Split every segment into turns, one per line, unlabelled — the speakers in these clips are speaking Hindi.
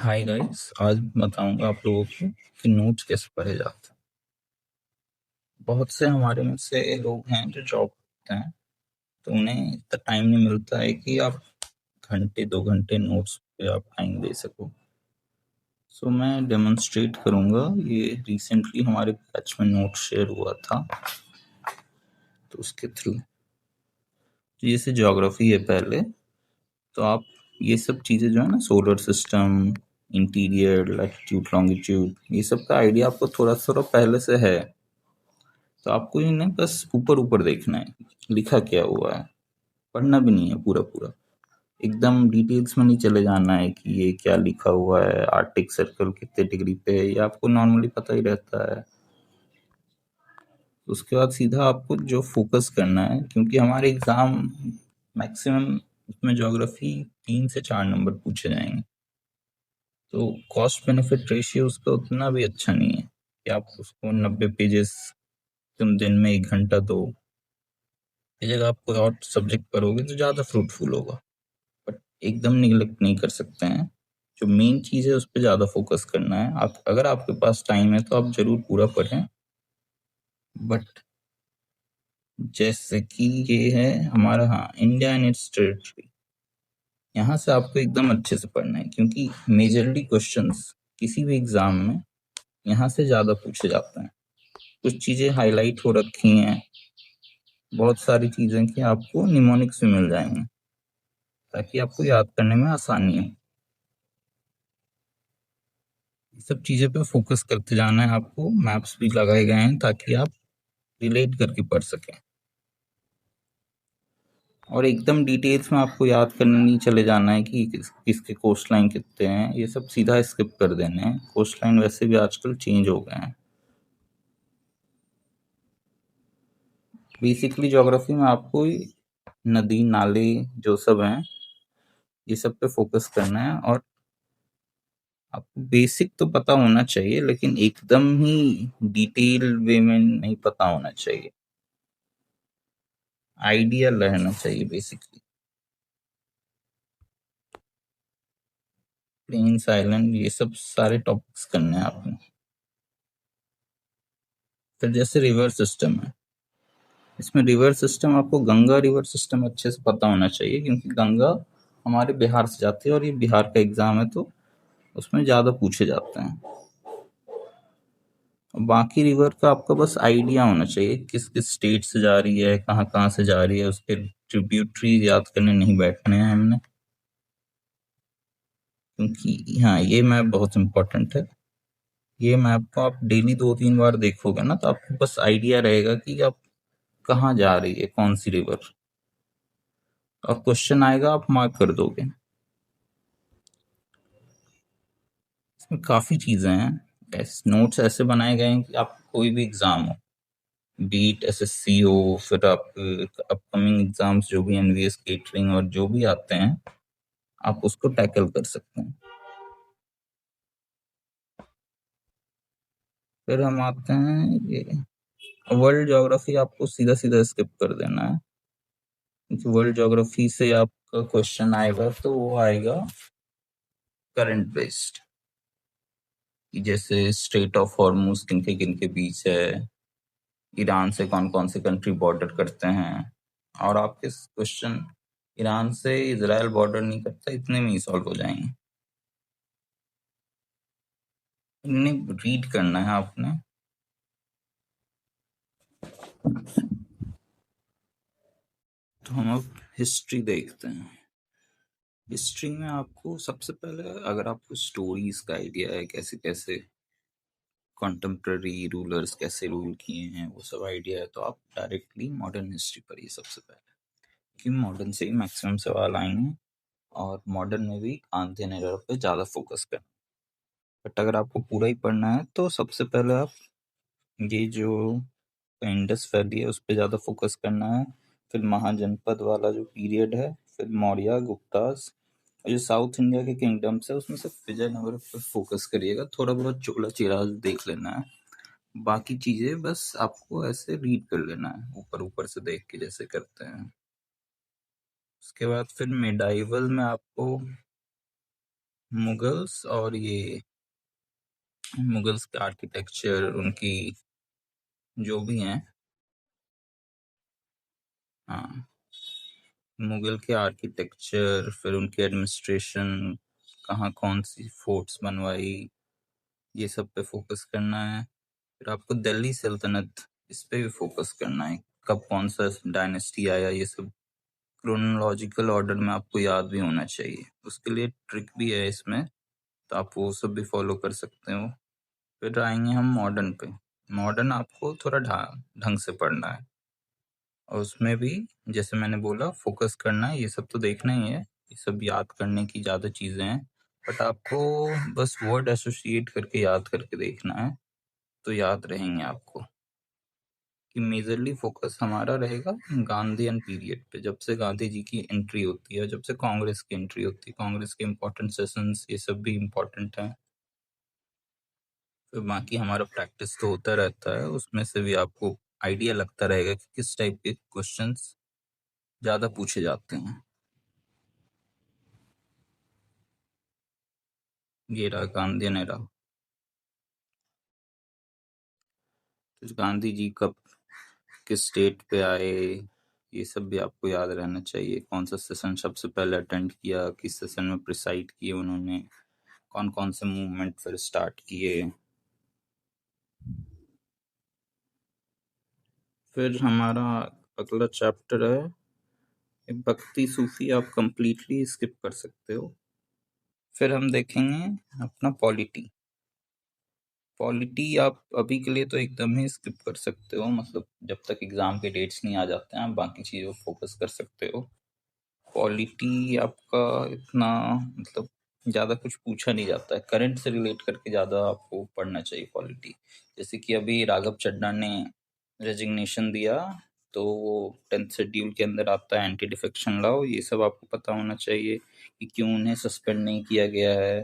हाय गाइस, आज बताऊंगा आप लोगों को कि नोट्स कैसे पढ़े जाते हैं। बहुत से हमारे में से लोग हैं जो जॉब करते हैं, तो उन्हें इतना टाइम नहीं मिलता है कि आप घंटे 2 घंटे नोट्स पे आप टाइम दे सको। सो मैं डेमोन्स्ट्रेट करूंगा। ये रिसेंटली हमारे बैच में नोट शेयर हुआ था, तो उसके थ्रू जैसे ज्योग्राफी है पहले, तो आप ये सब चीज़ें जो है ना, solar system, interior, latitude, longitude, ये सब का आइडिया आपको थोड़ा थोड़ा पहले से है। तो आपको इन्हें बस ऊपर ऊपर देखना है, लिखा क्या हुआ है, पढ़ना भी नहीं है पूरा पूरा। एकदम डिटेल्स में नहीं चले जाना है कि ये क्या लिखा हुआ है, आर्टिक सर्कल कितने डिग्री पे है, ये आपको नॉर्मली पता ही रहता है। उसके बाद सीधा आपको जो फोकस करना है, क्योंकि हमारे एग्जाम मैक्सिमम उसमें ज्योग्राफी 3 से 4 नंबर पूछे जाएंगे, तो कॉस्ट बेनिफिट रेशियो उसका उतना भी अच्छा नहीं है कि आप उसको 90 पेजेस तुम दिन में 1 घंटा दो। ये जगह आप कोई और सब्जेक्ट पढ़ोगे तो ज़्यादा फ्रूटफुल होगा, बट एकदम निगलेक्ट नहीं कर सकते हैं। जो मेन चीज़ है उस पर ज़्यादा फोकस करना है। आप अगर आपके पास टाइम है तो आप ज़रूर पूरा पढ़ें, बट जैसे कि ये है हमारा, हाँ, इंडिया एंड इट्स टेरिटरी, यहाँ से आपको एकदम अच्छे से पढ़ना है, क्योंकि मेजरली क्वेश्चंस किसी भी एग्ज़ाम में यहाँ से ज़्यादा पूछे जाते हैं। कुछ चीज़ें हाईलाइट हो रखी हैं, बहुत सारी चीज़ें कि आपको निमोनिक्स में मिल जाएंगे, ताकि आपको याद करने में आसानी हो। सब चीज़ें पे फोकस करते जाना है आपको। मैप्स भी लगाए गए हैं ताकि आप रिलेट करके पढ़ सकें, और एकदम डिटेल्स में आपको याद करने नहीं चले जाना है कि किसके कोस्ट लाइन कितने हैं। ये सब सीधा स्किप कर देने हैं। कोस्ट लाइन वैसे भी आजकल चेंज हो गए हैं। बेसिकली ज्योग्राफी में आपको नदी नाले जो सब हैं, ये सब पे फोकस करना है, और आपको बेसिक तो पता होना चाहिए, लेकिन एकदम ही डिटेल वे में नहीं पता होना चाहिए। आइडिया रहना चाहिए बेसिकली। प्लेन्स, आइलैंड, ये सब सारे टॉपिक्स करने हैं आपने। फिर जैसे रिवर सिस्टम है, इसमें रिवर सिस्टम आपको गंगा रिवर सिस्टम अच्छे से पता होना चाहिए, क्योंकि गंगा हमारे बिहार से जाती है और ये बिहार का एग्जाम है, तो उसमें ज़्यादा पूछे जाते हैं। बाकी रिवर का आपका बस आइडिया होना चाहिए, किस किस स्टेट से जा रही है, कहाँ कहाँ से जा रही है, उसके ट्रिब्यूटरी याद करने नहीं बैठने हैं हमने, क्योंकि हाँ, ये मैप बहुत इम्पोर्टेंट है। ये मैप को आप डेली 2-3 बार देखोगे ना, तो आपको बस आइडिया रहेगा कि आप कहाँ जा रही है, कौन सी रिवर, और क्वेश्चन आएगा आप मार्क कर दोगे। इसमें काफ़ी चीज़ें हैं। नोट्स ऐसे बनाए गए हैं कि आप कोई भी एग्ज़ाम हो, बीट एसएससी हो, फिर आप अपकमिंग एग्जाम्स जो भी एनवीएस केटरिंग और जो भी आते हैं, आप उसको टैकल कर सकते हैं। फिर हम आते हैं ये वर्ल्ड ज्योग्राफी, आपको सीधा सीधा स्किप कर देना है, क्योंकि वर्ल्ड ज्योग्राफी से आपका क्वेश्चन आएगा तो वो आएगा करंट बेस्ड, कि जैसे स्ट्रेट ऑफ हॉर्मुज किन के बीच है, ईरान से कौन कौन से कंट्री बॉर्डर करते हैं, और आपके क्वेश्चन ईरान से इजराइल बॉर्डर नहीं करता, इतने में ही सॉल्व हो जाएंगे। इन्हें रीड करना है आपने। तो हम अब हिस्ट्री देखते हैं। हिस्ट्री में आपको सबसे पहले, अगर आपको स्टोरीज का आइडिया है, कैसे कैसे कॉन्टेम्प्ररी रूलर्स कैसे रूल किए हैं, वो सब आइडिया है, तो आप डायरेक्टली मॉडर्न हिस्ट्री पढ़िए सबसे पहले, कि मॉडर्न से ही मैक्सिमम सवाल आएंगे, और मॉडर्न में भी गांधी एरा पे ज़्यादा फोकस करना। बट अगर आपको पूरा ही पढ़ना है तो सबसे पहले आप ये जो इंडस वैली है उस पर ज़्यादा फोकस करना है। फिर महाजनपद वाला जो पीरियड है, फिर मौर्य, गुप्तास, और जो साउथ इंडिया के किंगडम्स है उसमें से विजयनगर पर फोकस करिएगा। थोड़ा बहुत चोला चिराज देख लेना है, बाकी चीज़ें बस आपको ऐसे रीड कर लेना है, ऊपर ऊपर से देख के जैसे करते हैं। उसके बाद फिर मिडाइवल में आपको मुगल्स और ये मुगल्स का आर्किटेक्चर, उनकी जो भी हैं, हाँ, मुगल के आर्किटेक्चर, फिर उनकी एडमिनिस्ट्रेशन, कहाँ कौन सी फोर्ट्स बनवाई, ये सब पे फोकस करना है। फिर आपको दिल्ली सल्तनत, इस पे भी फोकस करना है, कब कौन सा डायनेस्टी आया, ये सब क्रोनोलॉजिकल ऑर्डर में आपको याद भी होना चाहिए। उसके लिए ट्रिक भी है इसमें, तो आप वो सब भी फॉलो कर सकते हो। फिर आएंगे हम मॉडर्न पे। मॉडर्न आपको थोड़ा ढंग से पढ़ना है, और उसमें भी जैसे मैंने बोला फोकस करना है, ये सब तो देखना ही है, ये सब याद करने की ज़्यादा चीज़ें हैं, बट आपको बस वर्ड एसोसिएट करके याद करके देखना है, तो याद रहेंगे आपको। कि मेजरली फोकस हमारा रहेगा गांधीयन पीरियड पे, जब से गांधी जी की एंट्री होती है, जब से कांग्रेस की एंट्री होती है, कांग्रेस के इम्पोर्टेंट सेशंस, ये सब भी इम्पोर्टेंट हैं। फिर बाकी हमारा प्रैक्टिस तो होता रहता है, उसमें से भी आपको आइडिया लगता रहेगा कि किस टाइप के क्वेश्चंस ज़्यादा पूछे जाते हैं। ये रहा गांधीयन एरा। तो गांधी जी कब किस स्टेट पे आए, ये सब भी आपको याद रहना चाहिए। कौन सा सेशन सबसे पहले अटेंड किया, किस सेशन में प्रिसाइड किए उन्होंने, कौन कौन से मूवमेंट फिर स्टार्ट किए। फिर हमारा अगला चैप्टर है भक्ति सूफी, आप कंप्लीटली स्किप कर सकते हो। फिर हम देखेंगे अपना पॉलिटी। पॉलिटी आप अभी के लिए तो एकदम ही स्किप कर सकते हो, मतलब जब तक एग्जाम के डेट्स नहीं आ जाते हैं, आप बाकी चीज़ों पर फोकस कर सकते हो। पॉलिटी आपका इतना, मतलब ज़्यादा कुछ पूछा नहीं जाता है, करंट से रिलेट करके ज़्यादा आपको पढ़ना चाहिए पॉलिटी। जैसे कि अभी राघव चड्ढा ने रेजिग्नेशन दिया, तो वो 10th शेड्यूल के अंदर आता है एंटी डिफेक्शन लॉ, ये सब आपको पता होना चाहिए कि क्यों उन्हें सस्पेंड नहीं किया गया है।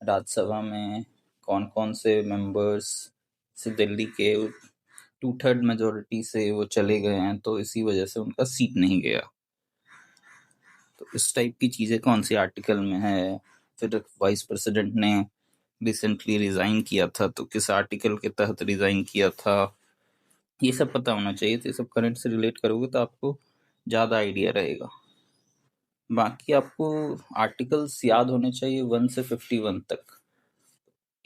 राज्यसभा में कौन कौन से मेंबर्स से दिल्ली के 2/3 मेजोरिटी से वो चले गए हैं, तो इसी वजह से उनका सीट नहीं गया। तो इस टाइप की चीज़ें कौन सी आर्टिकल में है। फिर वाइस प्रेसिडेंट ने रिसेंटली रिज़ाइन किया था, तो किस आर्टिकल के तहत रिज़ाइन किया था, ये सब पता होना चाहिए। तो ये सब करंट से रिलेट करोगे तो आपको ज़्यादा आइडिया रहेगा। बाकी आपको आर्टिकल्स याद होने चाहिए 1 से 51 तक,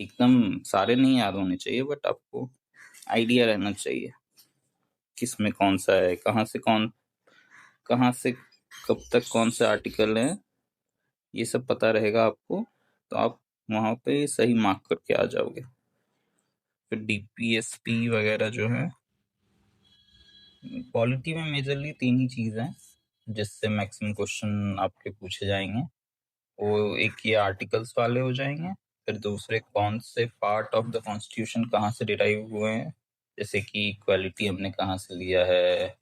एकदम सारे नहीं याद होने चाहिए, बट आपको आइडिया रहना चाहिए किस में कौन सा है, कहाँ से कब तक कौन से आर्टिकल हैं, ये सब पता रहेगा आपको, तो आप वहाँ पे सही मार्क करके आ जाओगे। फिर डीपीएसपी वगैरह जो है, पॉलिटी में मेजरली 3 ही चीज़ हैं जिससे मैक्सिमम क्वेश्चन आपके पूछे जाएंगे। वो एक ये आर्टिकल्स वाले हो जाएंगे, फिर दूसरे कौन से पार्ट ऑफ द कॉन्स्टिट्यूशन कहाँ से डिराइव हुए हैं, जैसे कि इक्वालिटी हमने कहाँ से लिया है,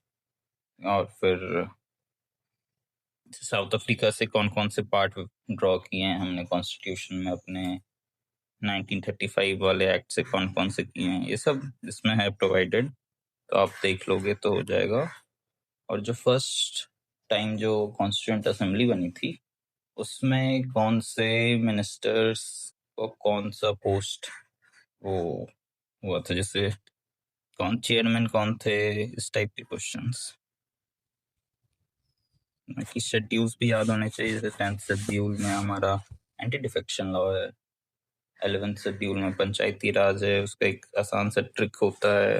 और फिर साउथ अफ्रीका से कौन कौन से पार्ट ड्रॉ किए हैं हमने कॉन्स्टिट्यूशन में अपने, 1935 वाले एक्ट से कौन कौन से किए हैं, ये सब इसमें है प्रोवाइडेड, तो आप देख लोगे तो हो जाएगा। और जो फर्स्ट टाइम जो कॉन्स्टिट्यूंट असेंबली बनी थी, उसमें कौन से मिनिस्टर्स को कौन सा पोस्ट वो हुआ था, जैसे कौन चेयरमैन कौन थे, इस टाइप के क्वेश्चंस। बाकी शेड्यूल्स भी याद होने चाहिए, जैसे 10th शेड्यूल में हमारा एंटी डिफेक्शन लॉ है, 11th शेड्यूल में पंचायती राज है, उसका एक आसान सा ट्रिक होता है,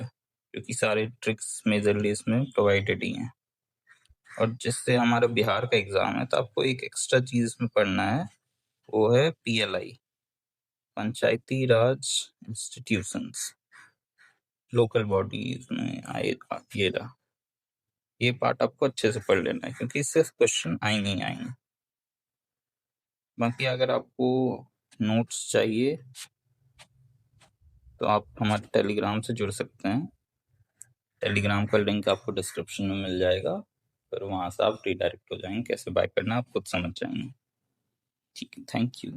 क्योंकि सारे ट्रिक्स मेजरली इसमें प्रोवाइडेड ही हैं। और जिससे हमारा बिहार का एग्जाम है, तो आपको एक एक्स्ट्रा चीज इसमें पढ़ना है, वो है पीएलआई, पंचायती राज इंस्टीट्यूशंस, लोकल बॉडीज में आएगा ये रहा। ये पार्ट आपको अच्छे से पढ़ लेना है, क्योंकि इससे क्वेश्चन आएंगे ही आएंगे। बाकी अगर आपको नोट्स चाहिए तो आप हमारे टेलीग्राम से जुड़ सकते हैं, टेलीग्राम का लिंक आपको डिस्क्रिप्शन में मिल जाएगा, फिर वहाँ से आप रिडायरेक्ट हो जाएंगे, कैसे बाय करना आप खुद समझ जाएंगे। ठीक है, थैंक यू।